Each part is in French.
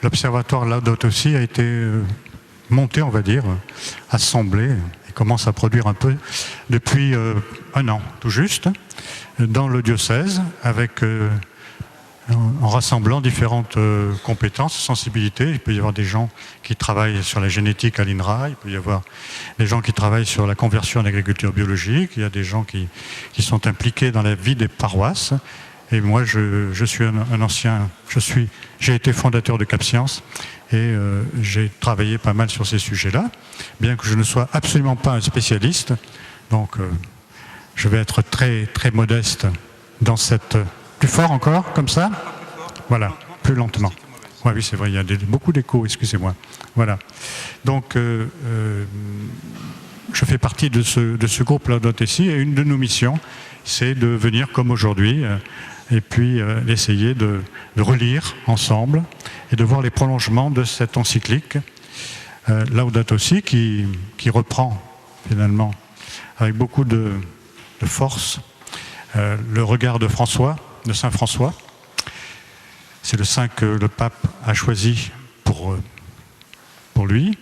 l'observatoire Laudato Si a été monté, on va dire, assemblé, et commence à produire un peu depuis 1 an, tout juste, dans le diocèse, avec, en rassemblant différentes compétences, sensibilités. Il peut y avoir des gens qui travaillent sur la génétique à l'INRA, il peut y avoir des gens qui travaillent sur la conversion en agriculture biologique, il y a des gens qui sont impliqués dans la vie des paroisses. Et moi, je suis un ancien, j'ai été fondateur de CapScience et j'ai travaillé pas mal sur ces sujets-là, bien que je ne sois absolument pas un spécialiste. Donc, je vais être très, très modeste dans cette... Plus fort encore, comme ça? Voilà, plus lentement. Ouais, oui, c'est vrai, il y a beaucoup d'écho, excusez-moi. Voilà. Donc, je fais partie de ce groupe Laudato Si, et une de nos missions, c'est de venir comme aujourd'hui, et puis d'essayer de relire ensemble et de voir les prolongements de cette encyclique Laudato Si qui reprend finalement avec beaucoup de force le regard de Saint François. C'est le saint que le pape a choisi pour lui,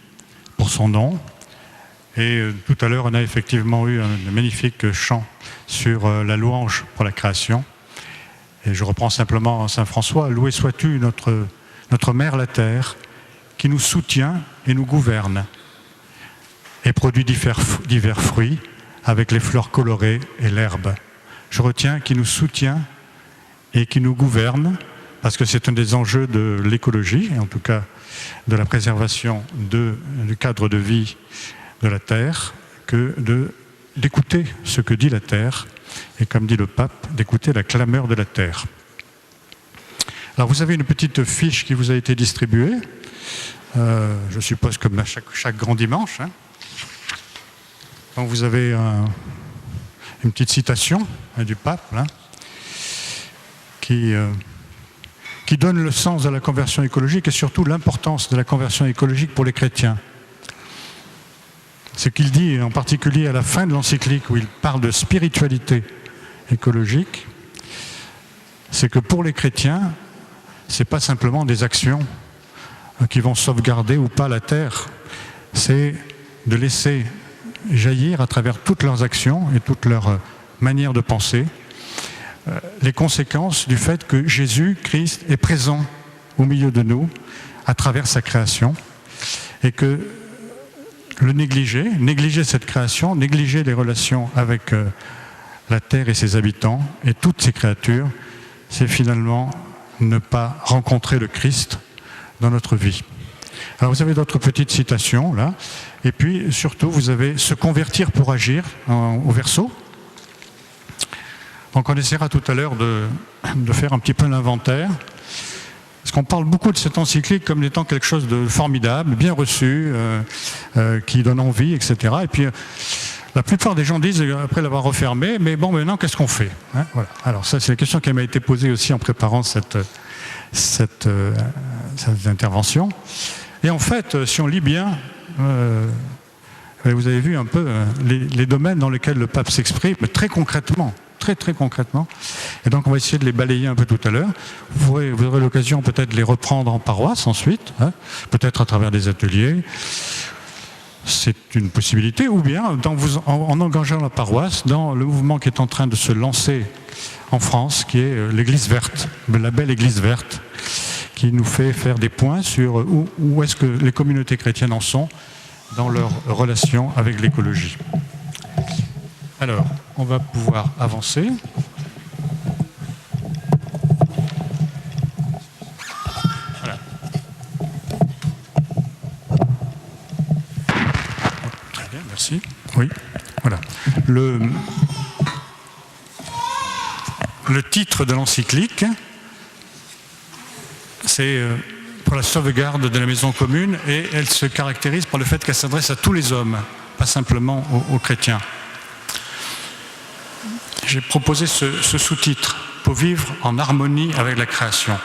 pour son nom. Et tout à l'heure, on a effectivement eu un magnifique chant sur la louange pour la création. Et je reprends simplement Saint François: loué sois-tu notre mère la terre, qui nous soutient et nous gouverne, et produit divers fruits avec les fleurs colorées et l'herbe. Je retiens qui nous soutient et qui nous gouverne, parce que c'est un des enjeux de l'écologie, et en tout cas de la préservation du cadre de vie de la terre, que d'écouter ce que dit la terre, et comme dit le pape, d'écouter la clameur de la terre. Alors vous avez une petite fiche qui vous a été distribuée, je suppose comme à chaque grand dimanche. Hein. Donc vous avez une petite citation du pape, là, qui donne le sens de la conversion écologique et surtout l'importance de la conversion écologique pour les chrétiens. Ce qu'il dit en particulier à la fin de l'encyclique, où il parle de spiritualité écologique, c'est que pour les chrétiens, ce n'est pas simplement des actions qui vont sauvegarder ou pas la terre, c'est de laisser jaillir à travers toutes leurs actions et toutes leurs manières de penser les conséquences du fait que Jésus-Christ est présent au milieu de nous à travers sa création, et que le négliger cette création, négliger les relations avec la terre et ses habitants et toutes ses créatures, c'est finalement ne pas rencontrer le Christ dans notre vie. Alors vous avez d'autres petites citations là, et puis surtout vous avez se convertir pour agir au verso. Donc on essaiera tout à l'heure de faire un petit peu l'inventaire, parce qu'on parle beaucoup de cette encyclique comme étant quelque chose de formidable, bien reçu, qui donne envie, etc. Et puis la plupart des gens disent, après l'avoir refermé, mais bon, maintenant qu'est-ce qu'on fait, hein, voilà. Alors ça c'est la question qui m'a été posée aussi en préparant cette intervention. Et en fait, si on lit bien, vous avez vu un peu les domaines dans lesquels le pape s'exprime, mais très concrètement. Très concrètement. Et donc on va essayer de les balayer un peu tout à l'heure. Vous aurez l'occasion peut-être de les reprendre en paroisse ensuite, hein, peut-être à travers des ateliers. C'est une possibilité. Ou bien en engageant la paroisse dans le mouvement qui est en train de se lancer en France, qui est l'Église verte, la belle Église verte, qui nous fait faire des points sur où est-ce que les communautés chrétiennes en sont dans leur relation avec l'écologie. Alors, on va pouvoir avancer. Voilà. Très bien, merci. Oui, voilà. Le titre de l'encyclique, c'est pour la sauvegarde de la maison commune, et elle se caractérise par le fait qu'elle s'adresse à tous les hommes, pas simplement aux chrétiens. J'ai proposé ce sous-titre, pour vivre en harmonie avec la création.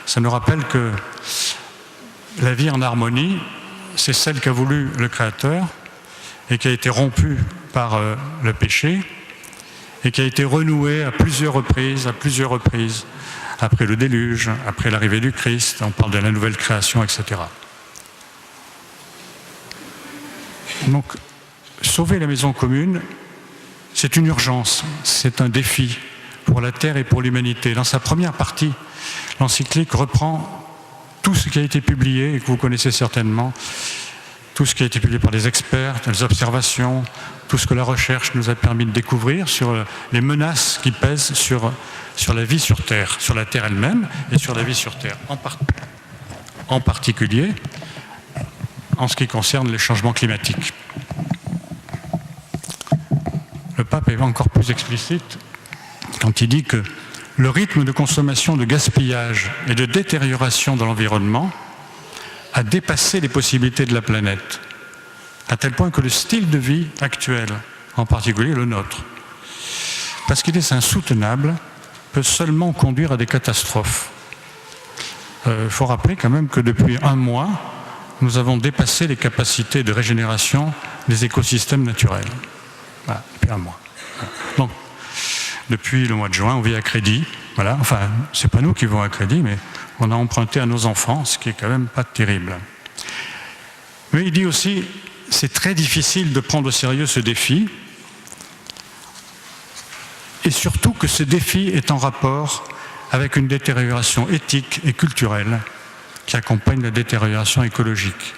Ça nous rappelle que la vie en harmonie, c'est celle qu'a voulu le Créateur et qui a été rompue par le péché et qui a été renouée à plusieurs reprises après le déluge, après l'arrivée du Christ, on parle de la nouvelle création, etc. Donc, sauver la maison commune, c'est une urgence, c'est un défi pour la Terre et pour l'humanité. Dans sa première partie, l'encyclique reprend tout ce qui a été publié et que vous connaissez certainement, tout ce qui a été publié par les experts, les observations, tout ce que la recherche nous a permis de découvrir sur les menaces qui pèsent sur la vie sur Terre, sur la Terre elle-même et sur la vie sur Terre, en particulier en ce qui concerne les changements climatiques. Le pape est encore plus explicite quand il dit que le rythme de consommation, de gaspillage et de détérioration de l'environnement a dépassé les possibilités de la planète, à tel point que le style de vie actuel, en particulier le nôtre, parce qu'il est insoutenable, peut seulement conduire à des catastrophes. Il faut rappeler quand même que depuis un mois, nous avons dépassé les capacités de régénération des écosystèmes naturels. Voilà, depuis un mois. Donc, depuis le mois de juin, on vit à crédit. Voilà. Enfin, c'est pas nous qui vivons à crédit, mais on a emprunté à nos enfants, ce qui est quand même pas terrible. Mais il dit aussi, c'est très difficile de prendre au sérieux ce défi, et surtout que ce défi est en rapport avec une détérioration éthique et culturelle qui accompagne la détérioration écologique.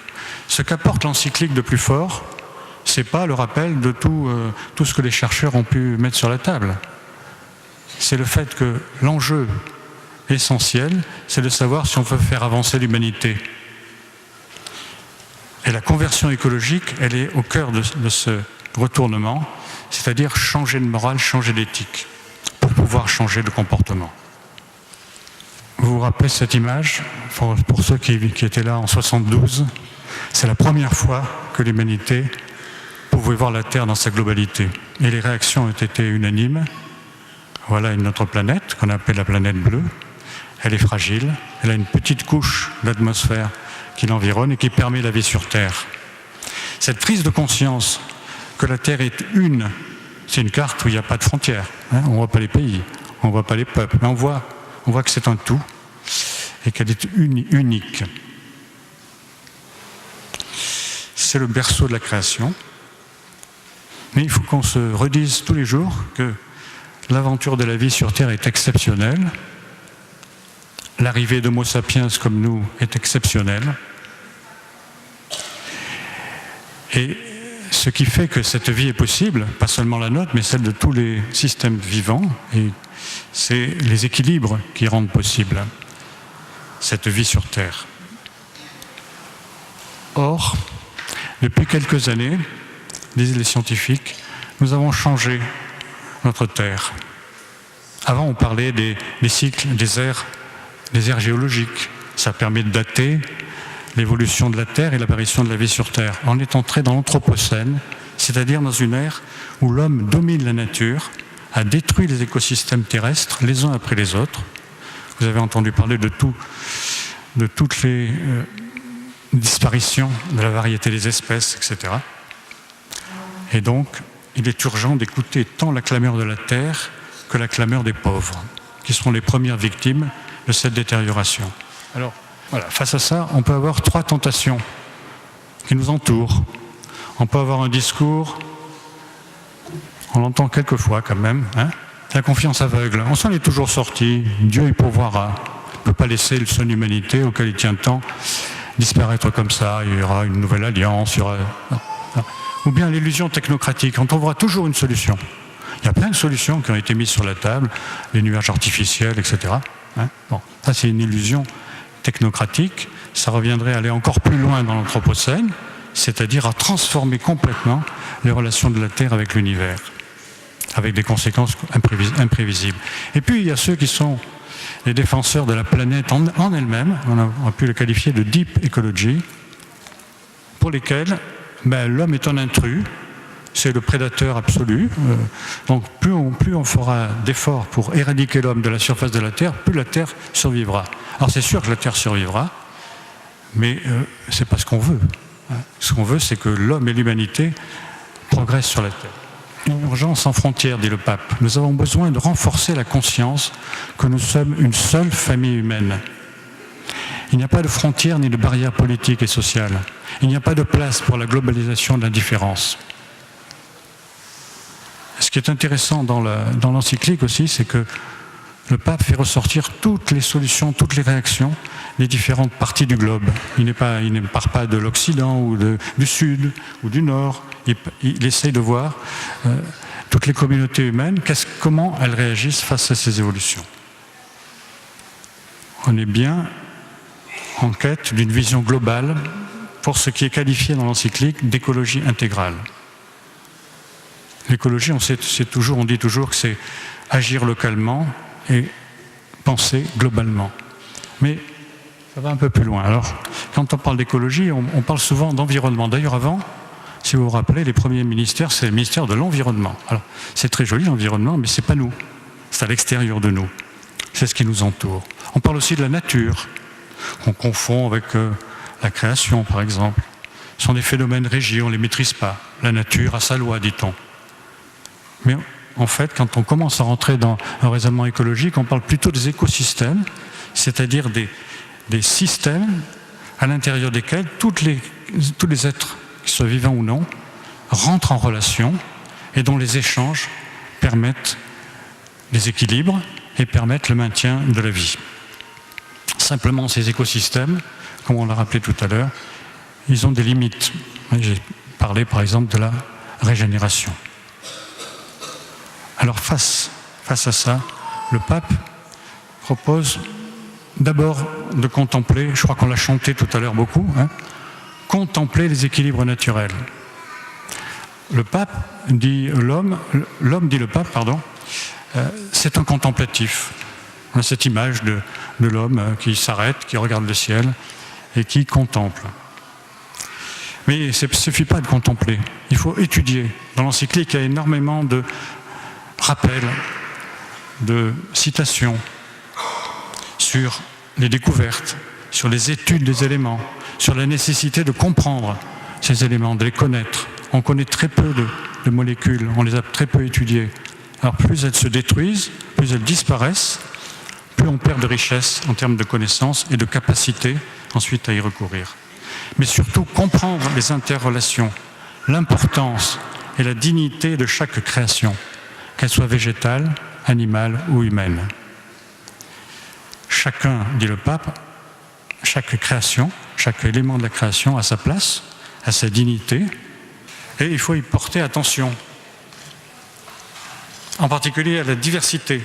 Ce qu'apporte l'encyclique de plus fort, c'est pas le rappel de tout ce que les chercheurs ont pu mettre sur la table. C'est le fait que l'enjeu essentiel, c'est de savoir si on veut faire avancer l'humanité. Et la conversion écologique, elle est au cœur de ce retournement, c'est-à-dire changer de morale, changer d'éthique, pour pouvoir changer de comportement. Vous vous rappelez cette image, pour ceux qui étaient là en 72, c'est la première fois que l'humanité pouvait voir la Terre dans sa globalité. Et les réactions ont été unanimes. Voilà notre planète, qu'on appelle la planète bleue. Elle est fragile, elle a une petite couche d'atmosphère qui l'environne et qui permet la vie sur Terre. Cette prise de conscience que la Terre est une, c'est une carte où il n'y a pas de frontières. On ne voit pas les pays, on ne voit pas les peuples, mais on voit que c'est un tout et qu'elle est unique. C'est le berceau de la création. Mais il faut qu'on se redise tous les jours que l'aventure de la vie sur Terre est exceptionnelle. L'arrivée d'Homo sapiens comme nous est exceptionnelle. Et ce qui fait que cette vie est possible, pas seulement la nôtre, mais celle de tous les systèmes vivants, et c'est les équilibres qui rendent possible cette vie sur Terre. Or, depuis quelques années, disent les scientifiques, nous avons changé notre Terre. Avant, on parlait des cycles, des ères géologiques. Ça permet de dater l'évolution de la Terre et l'apparition de la vie sur Terre. On est entré dans l'Anthropocène, c'est-à-dire dans une ère où l'homme domine la nature, a détruit les écosystèmes terrestres les uns après les autres. Vous avez entendu parler de toutes les disparitions de la variété des espèces, etc. Et donc, il est urgent d'écouter tant la clameur de la terre que la clameur des pauvres, qui seront les premières victimes de cette détérioration. Alors, voilà, face à ça, on peut avoir trois tentations qui nous entourent. On peut avoir un discours, on l'entend quelquefois quand même, la confiance aveugle. On s'en est toujours sorti, Dieu y pourvoira. On ne peut pas laisser son humanité auquel il tient tant disparaître comme ça, il y aura une nouvelle alliance, il y aura... Ou bien l'illusion technocratique, on trouvera toujours une solution. Il y a plein de solutions qui ont été mises sur la table, les nuages artificiels, etc. Bon, ça c'est une illusion technocratique, ça reviendrait à aller encore plus loin dans l'Anthropocène, c'est-à-dire à transformer complètement les relations de la Terre avec l'univers, avec des conséquences imprévisibles. Et puis il y a ceux qui sont les défenseurs de la planète en elle-même, on a pu le qualifier de deep ecology, pour lesquels l'homme est un intrus, c'est le prédateur absolu. Donc plus on fera d'efforts pour éradiquer l'homme de la surface de la Terre, plus la Terre survivra. Alors c'est sûr que la Terre survivra, mais c'est pas ce qu'on veut. Ce qu'on veut, c'est que l'homme et l'humanité progressent sur la Terre. urgence sans frontières, dit le pape. Nous avons besoin de renforcer la conscience que nous sommes une seule famille humaine. Il n'y a pas de frontières ni de barrières politiques et sociales. Il n'y a pas de place pour la globalisation de l'indifférence. Ce qui est intéressant dans l'encyclique aussi, c'est que le pape fait ressortir toutes les solutions, toutes les réactions des différentes parties du globe. Il ne part pas de l'Occident ou du Sud ou du Nord. Il essaye de voir toutes les communautés humaines, comment elles réagissent face à ces évolutions. On est bien en quête d'une vision globale pour ce qui est qualifié dans l'encyclique d'écologie intégrale. L'écologie, on dit toujours que c'est agir localement et penser globalement. Mais ça va un peu plus loin. Alors, quand on parle d'écologie, on parle souvent d'environnement. D'ailleurs, avant, si vous vous rappelez, les premiers ministères, c'est le ministère de l'Environnement. Alors, c'est très joli l'environnement, mais ce n'est pas nous. C'est à l'extérieur de nous. C'est ce qui nous entoure. On parle aussi de la nature, qu'on confond avec la création, par exemple. Ce sont des phénomènes régis, on ne les maîtrise pas. La nature a sa loi, dit-on. Mais en fait, quand on commence à rentrer dans un raisonnement écologique, on parle plutôt des écosystèmes, c'est-à-dire des systèmes à l'intérieur desquels tous les êtres, qu'ils soient vivants ou non, rentrent en relation et dont les échanges permettent les équilibres et permettent le maintien de la vie. Simplement, ces écosystèmes, comme on l'a rappelé tout à l'heure, ils ont des limites. J'ai parlé par exemple de la régénération. Alors face à ça, le pape propose d'abord de contempler, je crois qu'on l'a chanté tout à l'heure beaucoup, contempler les équilibres naturels. Le pape dit l'homme dit le pape, pardon, c'est un contemplatif. On a cette image de l'homme qui s'arrête, qui regarde le ciel et qui contemple. Mais il ne suffit pas de contempler, il faut étudier. Dans l'encyclique, il y a énormément de rappels, de citations sur les découvertes, sur les études des éléments, sur la nécessité de comprendre ces éléments, de les connaître. On connaît très peu de molécules, on les a très peu étudiées. Alors plus elles se détruisent, plus elles disparaissent, plus on perd de richesse en termes de connaissances et de capacité ensuite à y recourir. Mais surtout comprendre les interrelations, l'importance et la dignité de chaque création, qu'elle soit végétale, animale ou humaine. Chacun, dit le pape, chaque création, chaque élément de la création a sa place, a sa dignité, et il faut y porter attention. En particulier à la diversité,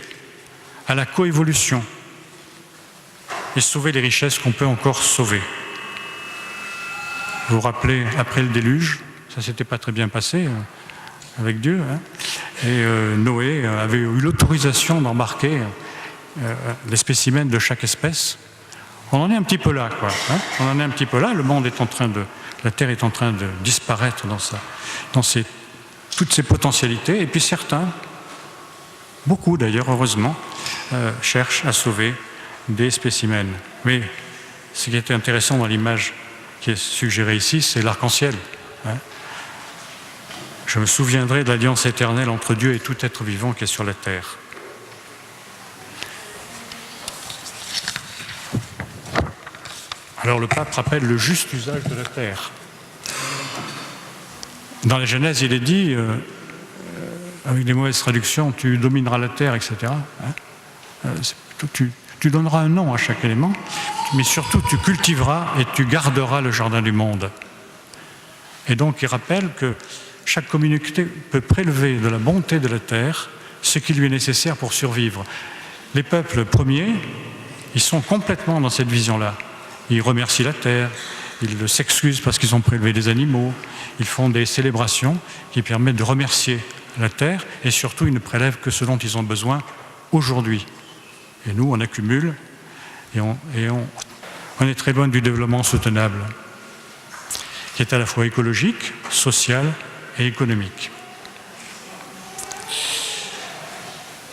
à la coévolution, et sauver les richesses qu'on peut encore sauver. Vous vous rappelez, après le déluge, ça s'était pas très bien passé avec Dieu, et Noé avait eu l'autorisation d'embarquer les spécimens de chaque espèce. On en est un petit peu là, quoi. On en est un petit peu là. Le monde est en train la Terre est en train de disparaître dans toutes ses potentialités. Et puis certains, beaucoup d'ailleurs, heureusement, cherchent à sauver des spécimens. Mais ce qui était intéressant dans l'image qui est suggérée ici, c'est l'arc-en-ciel. Je me souviendrai de l'alliance éternelle entre Dieu et tout être vivant qui est sur la terre. Alors le pape rappelle le juste usage de la terre. Dans la Genèse, il est dit, avec des mauvaises traductions, tu domineras la terre, etc. Tu donneras un nom à chaque élément, mais surtout tu cultiveras et tu garderas le jardin du monde. Et donc il rappelle que chaque communauté peut prélever de la bonté de la terre ce qui lui est nécessaire pour survivre. Les peuples premiers, ils sont complètement dans cette vision-là. Ils remercient la terre, ils s'excusent parce qu'ils ont prélevé des animaux, ils font des célébrations qui permettent de remercier la terre et surtout ils ne prélèvent que ce dont ils ont besoin aujourd'hui. Et nous, on accumule et on est très loin du développement soutenable, qui est à la fois écologique, social et économique.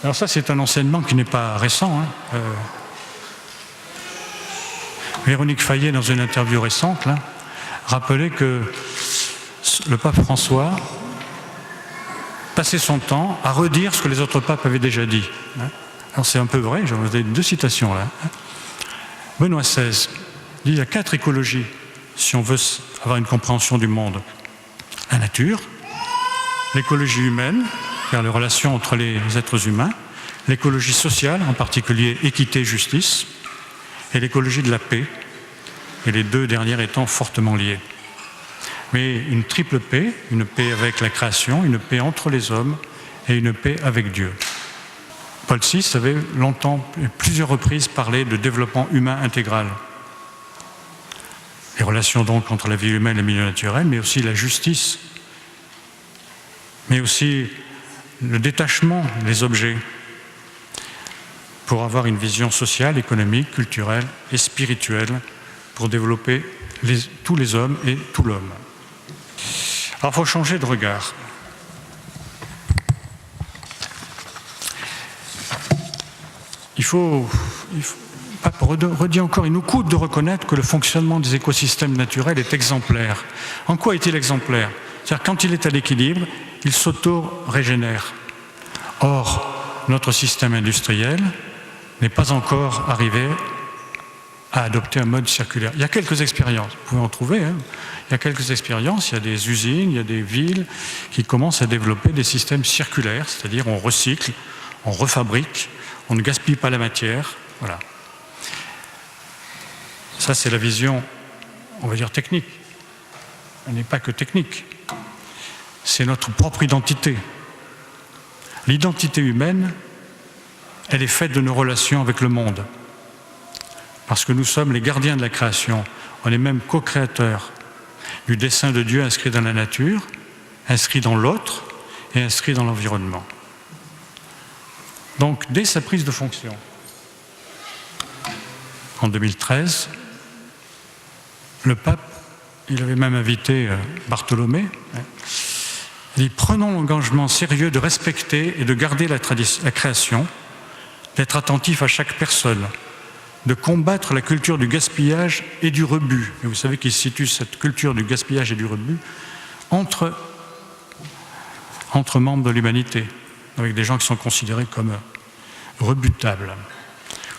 Alors ça, c'est un enseignement qui n'est pas récent. Véronique Fayet, dans une interview récente, rappelait que le pape François passé son temps à redire ce que les autres papes avaient déjà dit. Alors c'est un peu vrai, j'en ai 2 citations là. Benoît XVI dit qu'il y a 4 écologies si on veut avoir une compréhension du monde. La nature, l'écologie humaine, car les relations entre les êtres humains, l'écologie sociale, en particulier équité et justice, et l'écologie de la paix, et les 2 dernières étant fortement liées. Mais une triple paix, une paix avec la création, une paix entre les hommes et une paix avec Dieu. Paul VI avait longtemps, plusieurs reprises, parlé de développement humain intégral. Les relations donc entre la vie humaine et le milieu naturel, mais aussi la justice, mais aussi le détachement des objets pour avoir une vision sociale, économique, culturelle et spirituelle pour développer tous les hommes et tout l'homme. Alors il faut changer de regard. Pape redit encore, il nous coûte de reconnaître que le fonctionnement des écosystèmes naturels est exemplaire. En quoi est-il exemplaire? C'est-à-dire quand il est à l'équilibre, il s'auto-régénère. Or, notre système industriel n'est pas encore arrivé à adopter un mode circulaire. Il y a quelques expériences, vous pouvez en trouver, hein. Il y a quelques expériences, il y a des usines, il y a des villes qui commencent à développer des systèmes circulaires, c'est-à-dire on recycle, on refabrique, on ne gaspille pas la matière, voilà. Ça, c'est la vision, on va dire, technique. Elle n'est pas que technique. C'est notre propre identité. L'identité humaine, elle est faite de nos relations avec le monde. Parce que nous sommes les gardiens de la création. On est même co-créateurs du dessein de Dieu inscrit dans la nature, inscrit dans l'autre et inscrit dans l'environnement. Donc, dès sa prise de fonction, en 2013, le pape, il avait même invité Bartholomé, il dit « Prenons l'engagement sérieux de respecter et de garder la création, d'être attentif à chaque personne, de combattre la culture du gaspillage et du rebut. » Et vous savez qu'il situe cette culture du gaspillage et du rebut entre membres de l'humanité, avec des gens qui sont considérés comme rebutables,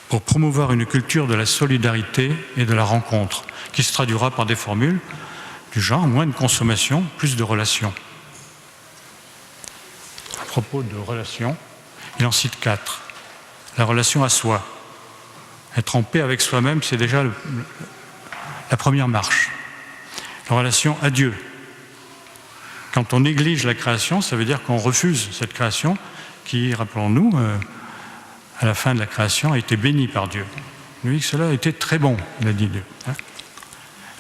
pour promouvoir une culture de la solidarité et de la rencontre, qui se traduira par des formules du genre moins de consommation, plus de relations. À propos de relations, il en cite 4. La relation à soi. Être en paix avec soi-même, c'est déjà la première marche. La relation à Dieu. Quand on néglige la création, ça veut dire qu'on refuse cette création qui, rappelons-nous, à la fin de la création, a été bénie par Dieu. Il dit que cela a été très bon, il a dit Dieu.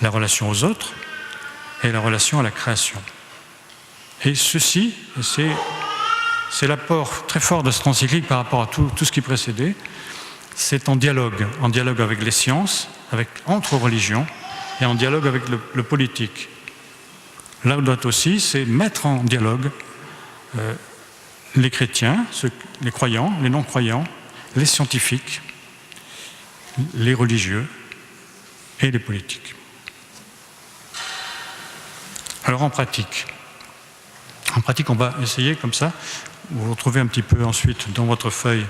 La relation aux autres et la relation à la création. Et ceci, c'est l'apport très fort de cette encyclique par rapport à tout ce qui précédait, c'est en dialogue avec les sciences, entre religions, et en dialogue avec le politique. Laudato si, c'est mettre en dialogue les chrétiens, les croyants, les non-croyants, les scientifiques, les religieux et les politiques. Alors en pratique, on va essayer comme ça, vous retrouvez un petit peu ensuite dans votre feuille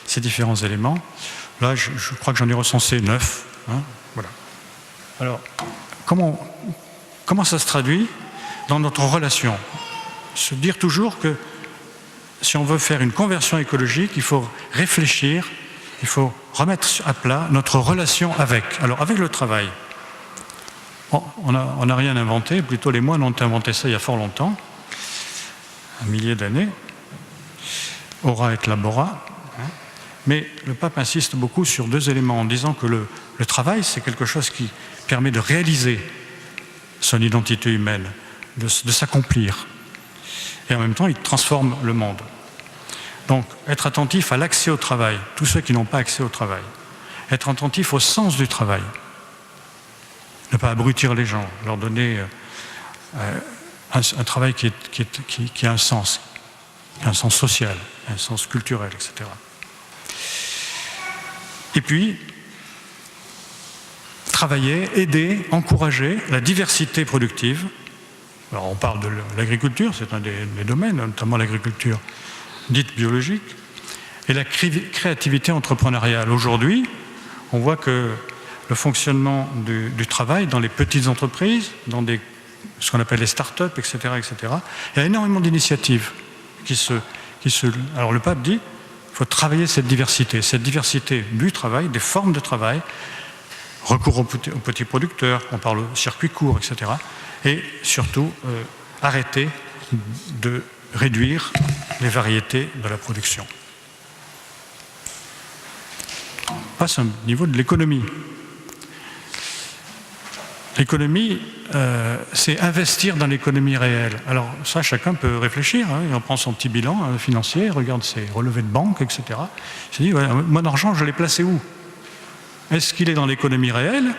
ces différents éléments. Là, je crois que j'en ai recensé 9. Voilà. Alors, comment ça se traduit dans notre relation? Se dire toujours que si on veut faire une conversion écologique, il faut réfléchir, il faut remettre à plat notre relation avec. Alors, avec le travail, on n'a rien inventé, plutôt les moines ont inventé ça il y a fort longtemps, un millier d'années, ora et labora. Mais le pape insiste beaucoup sur 2 éléments en disant que le travail, c'est quelque chose qui permet de réaliser son identité humaine, de s'accomplir. Et en même temps, il transforme le monde. Donc, être attentif à l'accès au travail, tous ceux qui n'ont pas accès au travail. Être attentif au sens du travail. Ne pas abrutir les gens, leur donner un travail qui a un sens social, un sens culturel, etc. Et puis, travailler, aider, encourager la diversité productive Alors on parle de l'agriculture, c'est un des domaines, notamment l'agriculture dite biologique, et la créativité entrepreneuriale. Aujourd'hui, on voit que le fonctionnement du travail dans les petites entreprises, dans ce qu'on appelle les start-up, etc., il y a énormément d'initiatives Alors le pape dit, il faut travailler cette diversité du travail, des formes de travail, recours aux petits producteurs, on parle au circuit court, etc. Et surtout, arrêter de réduire les variétés de la production. On passe au niveau de l'économie. L'économie, c'est investir dans l'économie réelle. Alors ça, chacun peut réfléchir. On prend son petit bilan financier, regarde ses relevés de banque, etc. Il se dit, ouais, mon argent, je l'ai placé où? Est-ce qu'il est dans l'économie réelle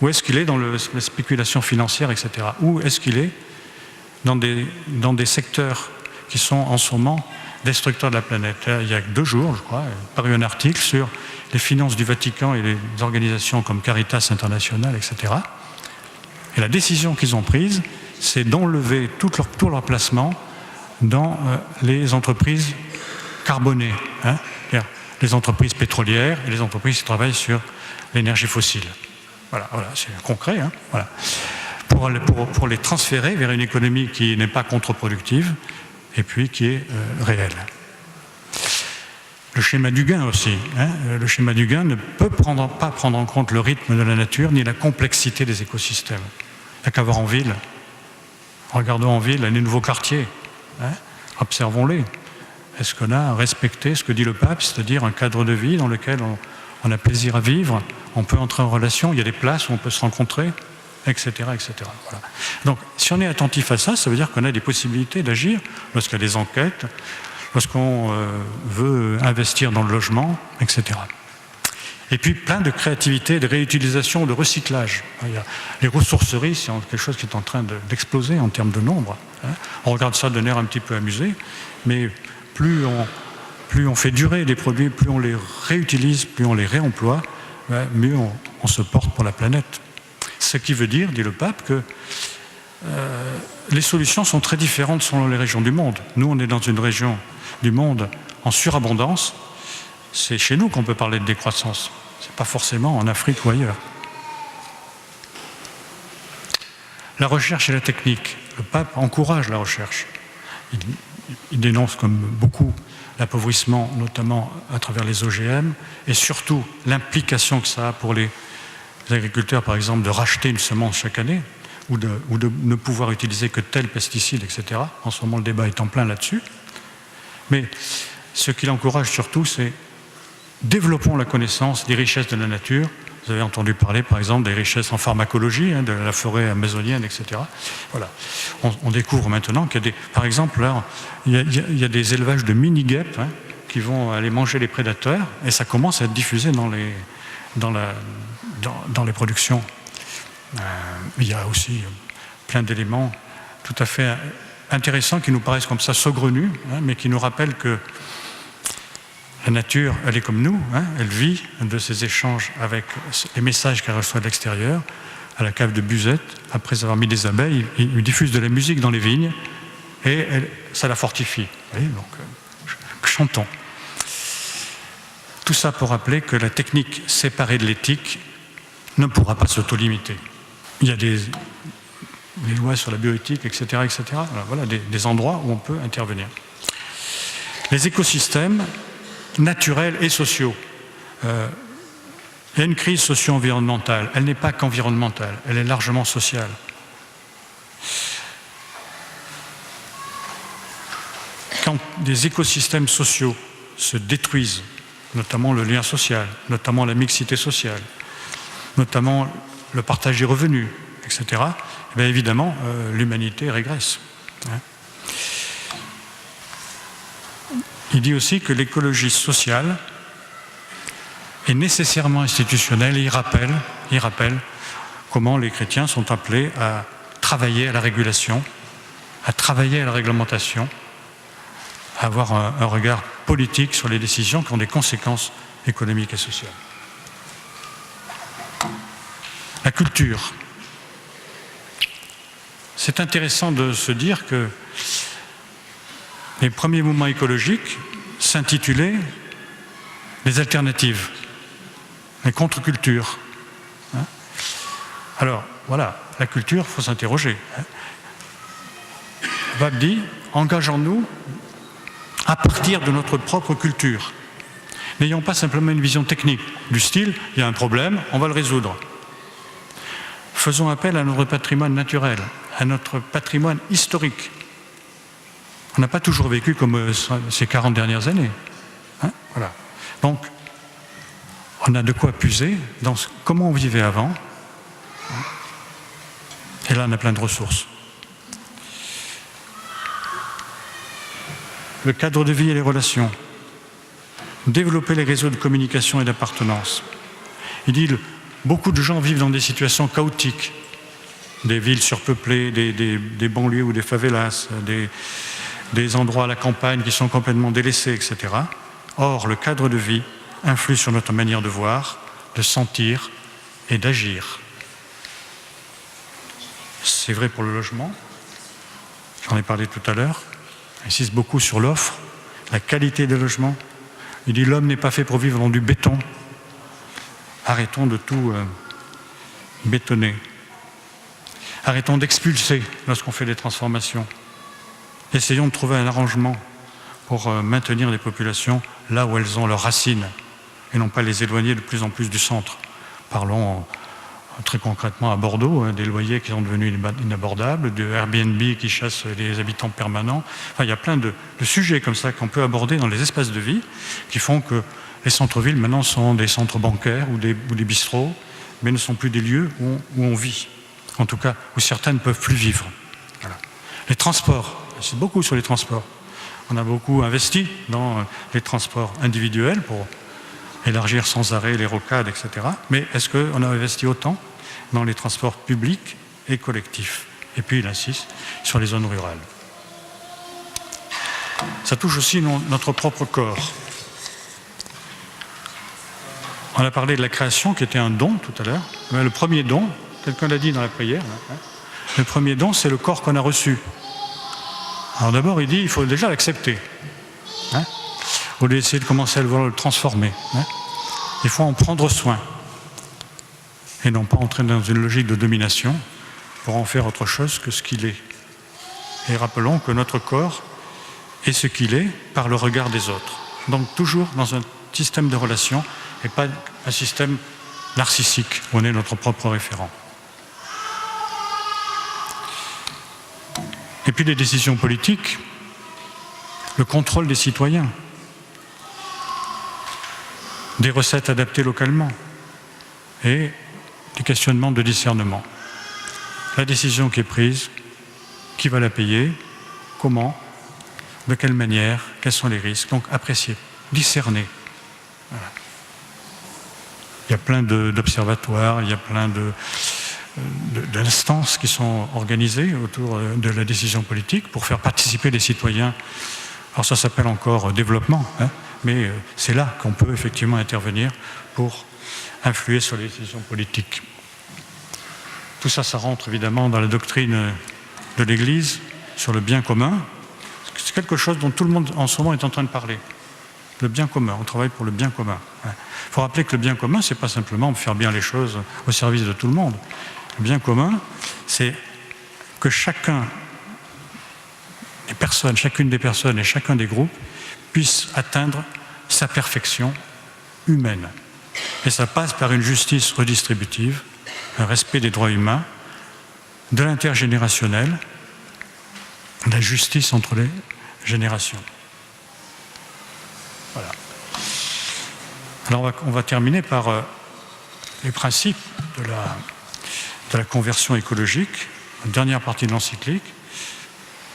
ou est-ce qu'il est dans la spéculation financière, etc. Ou est-ce qu'il est dans des secteurs qui sont en ce moment destructeurs de la planète? Là, il y a 2 jours, je crois, il a paru un article sur les finances du Vatican et les organisations comme Caritas International, etc. Et la décision qu'ils ont prise, c'est d'enlever tout leur placement dans les entreprises carbonées, les entreprises pétrolières et les entreprises qui travaillent sur l'énergie fossile. Voilà, c'est concret. Voilà. Pour les transférer vers une économie qui n'est pas contre-productive et puis qui est réelle. Le schéma du gain aussi. Le schéma du gain ne peut pas prendre en compte le rythme de la nature ni la complexité des écosystèmes. Il n'y a qu'à voir en ville. Regardons en ville les nouveaux quartiers. Observons-les. Est-ce qu'on a respecté ce que dit le pape, c'est-à-dire un cadre de vie dans lequel on a plaisir à vivre, on peut entrer en relation, il y a des places où on peut se rencontrer, etc. Voilà. Donc, si on est attentif à ça, ça veut dire qu'on a des possibilités d'agir lorsqu'il y a des enquêtes, lorsqu'on veut investir dans le logement, etc. Et puis, plein de créativité, de réutilisation, de recyclage. Il y a les ressourceries, c'est quelque chose qui est en train d'exploser en termes de nombre. On regarde ça d'un air un petit peu amusé, mais plus on fait durer les produits, plus on les réutilise, plus on les réemploie, mieux on se porte pour la planète. Ce qui veut dire, dit le pape, que les solutions sont très différentes selon les régions du monde. Nous, on est dans une région du monde en surabondance. C'est chez nous qu'on peut parler de décroissance. Ce n'est pas forcément en Afrique ou ailleurs. La recherche et la technique. Le pape encourage la recherche. Il dénonce comme beaucoup l'appauvrissement, notamment à travers les OGM, et surtout l'implication que ça a pour les agriculteurs, par exemple, de racheter une semence chaque année, ou de ne pouvoir utiliser que tel pesticide, etc. En ce moment, le débat est en plein là-dessus. Mais ce qu'il encourage surtout, c'est développons la connaissance des richesses de la nature. Vous avez entendu parler, par exemple, des richesses en pharmacologie, de la forêt amazonienne, etc. Voilà. On découvre maintenant qu'il y a par exemple, là, il y a des élevages de mini-guêpes qui vont aller manger les prédateurs, et ça commence à être diffusé dans les productions. Il y a aussi plein d'éléments tout à fait intéressants qui nous paraissent comme ça saugrenus, mais qui nous rappellent que la nature, elle est comme nous, elle vit de ces échanges avec les messages qu'elle reçoit de l'extérieur. À la cave de Buzette, après avoir mis des abeilles, il diffuse de la musique dans les vignes et ça la fortifie. Vous voyez, donc, chantons. Tout ça pour rappeler que la technique séparée de l'éthique ne pourra pas s'auto-limiter. Il y a des lois sur la bioéthique, etc. Voilà, des endroits où on peut intervenir. Les écosystèmes naturels et sociaux. Il y a une crise socio-environnementale. Elle n'est pas qu'environnementale, elle est largement sociale. Quand des écosystèmes sociaux se détruisent, notamment le lien social, notamment la mixité sociale, notamment le partage des revenus, etc., eh bien évidemment, l'humanité régresse. Il dit aussi que l'écologie sociale est nécessairement institutionnelle et il rappelle comment les chrétiens sont appelés à travailler à la régulation, à travailler à la réglementation, à avoir un regard politique sur les décisions qui ont des conséquences économiques et sociales. La culture, c'est intéressant de se dire que les premiers mouvements écologiques s'intitulaient les alternatives, les contre-cultures. Alors, voilà, la culture, il faut s'interroger. Watt dit, engageons-nous à partir de notre propre culture. N'ayons pas simplement une vision technique, du style, il y a un problème, on va le résoudre. Faisons appel à notre patrimoine naturel, à notre patrimoine historique. On n'a pas toujours vécu comme ces 40 dernières années. Voilà. Donc, on a de quoi puiser dans comment on vivait avant. Et là, on a plein de ressources. Le cadre de vie et les relations. Développer les réseaux de communication et d'appartenance. Il dit beaucoup de gens vivent dans des situations chaotiques, des villes surpeuplées, des banlieues ou des favelas, des endroits à la campagne qui sont complètement délaissés, etc. Or, le cadre de vie influe sur notre manière de voir, de sentir et d'agir. C'est vrai pour le logement, j'en ai parlé tout à l'heure, il insiste beaucoup sur l'offre, la qualité des logements. Il dit l'homme n'est pas fait pour vivre dans du béton. Arrêtons de tout bétonner. Arrêtons d'expulser lorsqu'on fait des transformations. Essayons de trouver un arrangement pour maintenir les populations là où elles ont leurs racines et non pas les éloigner de plus en plus du centre. Parlons très concrètement à Bordeaux, des loyers qui sont devenus inabordables, de Airbnb qui chassent les habitants permanents. Enfin, il y a plein de sujets comme ça qu'on peut aborder dans les espaces de vie qui font que les centres-villes maintenant sont des centres bancaires ou des bistrots, mais ne sont plus des lieux où on vit, en tout cas où certains ne peuvent plus vivre. Voilà. Les transports, c'est beaucoup sur les transports. On a beaucoup investi dans les transports individuels pour élargir sans arrêt les rocades, etc. Mais est-ce qu'on a investi autant dans les transports publics et collectifs? Et puis il insiste sur les zones rurales. Ça touche aussi notre propre corps. On a parlé de la création qui était un don tout à l'heure. Le premier don, quelqu'un l'a dit dans la prière, le premier don, c'est le corps qu'on a reçu. Alors d'abord, il dit il faut déjà l'accepter. Au lieu d'essayer de commencer à le transformer. Il faut en prendre soin. Et non pas entrer dans une logique de domination pour en faire autre chose que ce qu'il est. Et rappelons que notre corps est ce qu'il est par le regard des autres. Donc toujours dans un système de relations et pas un système narcissique où on est notre propre référent. Et puis les décisions politiques, le contrôle des citoyens, des recettes adaptées localement et des questionnements de discernement. La décision qui est prise, qui va la payer, comment, de quelle manière, quels sont les risques. Donc apprécier, discerner. Voilà. Il y a plein d'observatoires, il y a plein d'instances qui sont organisées autour de la décision politique pour faire participer les citoyens. Alors ça s'appelle encore développement, mais c'est là qu'on peut effectivement intervenir pour influer sur les décisions politiques. Tout ça, ça rentre évidemment dans la doctrine de l'Église sur le bien commun. C'est quelque chose dont tout le monde en ce moment est en train de parler. Le bien commun, on travaille pour le bien commun. Il faut rappeler que le bien commun, ce n'est pas simplement faire bien les choses au service de tout le monde. Le bien commun, c'est que chacune des personnes et chacun des groupes puisse atteindre sa perfection humaine. Et ça passe par une justice redistributive, un respect des droits humains, de l'intergénérationnel, la justice entre les générations. Voilà. Alors on va terminer par les principes de la conversion écologique. La dernière partie de l'encyclique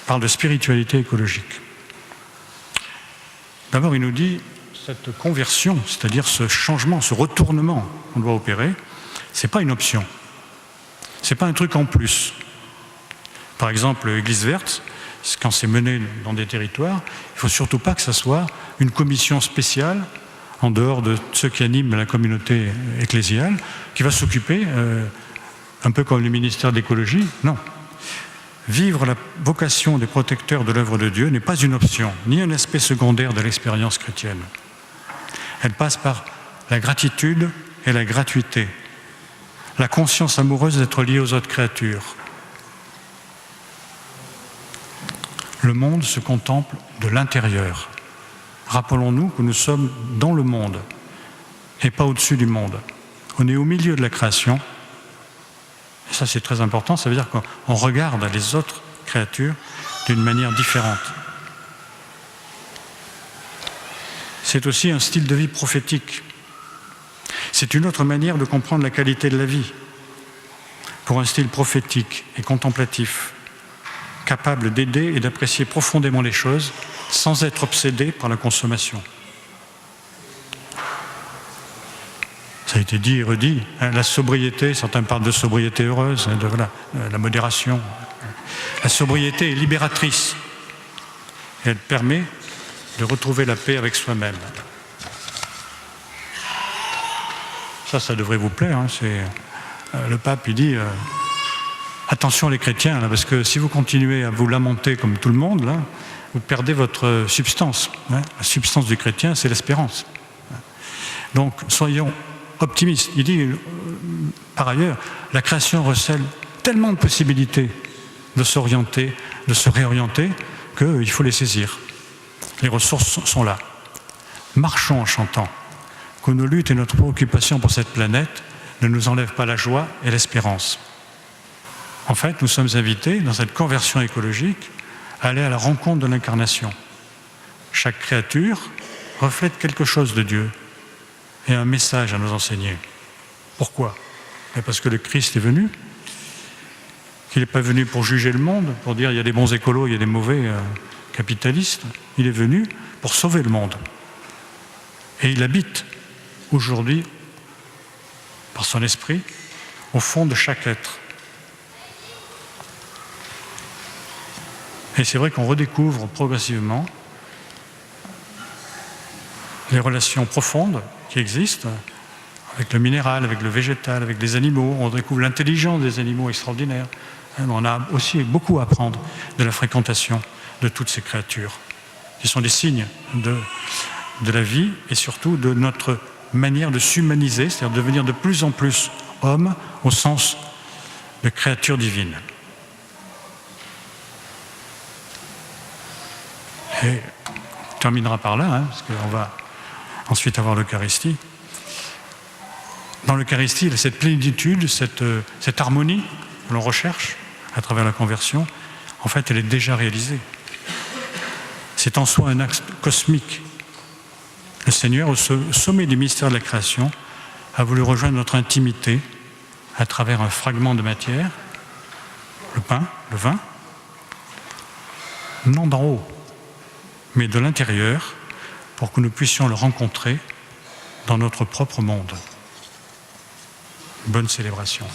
parle de spiritualité écologique. D'abord, il nous dit cette conversion, c'est-à-dire ce changement, ce retournement qu'on doit opérer, ce n'est pas une option. Ce n'est pas un truc en plus. Par exemple, l'Église verte, quand c'est mené dans des territoires, il ne faut surtout pas que ce soit une commission spéciale, en dehors de ceux qui animent la communauté ecclésiale, qui va s'occuper, un peu comme le ministère de l'écologie. Non. Vivre la vocation des protecteurs de l'œuvre de Dieu n'est pas une option, ni un aspect secondaire de l'expérience chrétienne. Elle passe par la gratitude et la gratuité, la conscience amoureuse d'être lié aux autres créatures. Le monde se contemple de l'intérieur. Rappelons-nous que nous sommes dans le monde et pas au-dessus du monde. On est au milieu de la création. Et ça, c'est très important. Ça veut dire qu'on regarde les autres créatures d'une manière différente. C'est aussi un style de vie prophétique. C'est une autre manière de comprendre la qualité de la vie. Pour un style prophétique et contemplatif, capable d'aider et d'apprécier profondément les choses sans être obsédé par la consommation. Ça a été dit et redit, la sobriété, certains parlent de sobriété heureuse, la modération. La sobriété est libératrice et elle permet de retrouver la paix avec soi-même. Ça devrait vous plaire. Le pape, il dit attention les chrétiens, là, parce que si vous continuez à vous lamenter comme tout le monde, là, vous perdez votre substance. La substance du chrétien, c'est l'espérance. Donc, soyons optimistes. Il dit, par ailleurs, la création recèle tellement de possibilités de s'orienter, de se réorienter, qu'il faut les saisir. Les ressources sont là. Marchons en chantant, que nos luttes et notre préoccupation pour cette planète ne nous enlèvent pas la joie et l'espérance. En fait, nous sommes invités, dans cette conversion écologique, à aller à la rencontre de l'incarnation. Chaque créature reflète quelque chose de Dieu et un message à nous enseigner. Pourquoi ? Parce que le Christ est venu, qu'il n'est pas venu pour juger le monde, pour dire il y a des bons écolos, il y a des mauvais capitalistes. Il est venu pour sauver le monde. Et il habite aujourd'hui, par son esprit, au fond de chaque être. Et c'est vrai qu'on redécouvre progressivement les relations profondes qui existent avec le minéral, avec le végétal, avec les animaux. On découvre l'intelligence des animaux extraordinaire. On a aussi beaucoup à apprendre de la fréquentation de toutes ces créatures, qui sont des signes de la vie et surtout de notre manière de s'humaniser, c'est-à-dire de devenir de plus en plus homme au sens de créature divine. Et on terminera par là, parce qu'on va ensuite avoir l'Eucharistie. Dans l'Eucharistie, il y a cette plénitude, cette harmonie que l'on recherche à travers la conversion. En fait, elle est déjà réalisée. C'est en soi un acte cosmique. Le Seigneur, au sommet du mystère de la création, a voulu rejoindre notre intimité à travers un fragment de matière, le pain, le vin, non d'en haut, mais de l'intérieur, pour que nous puissions le rencontrer dans notre propre monde. Bonne célébration.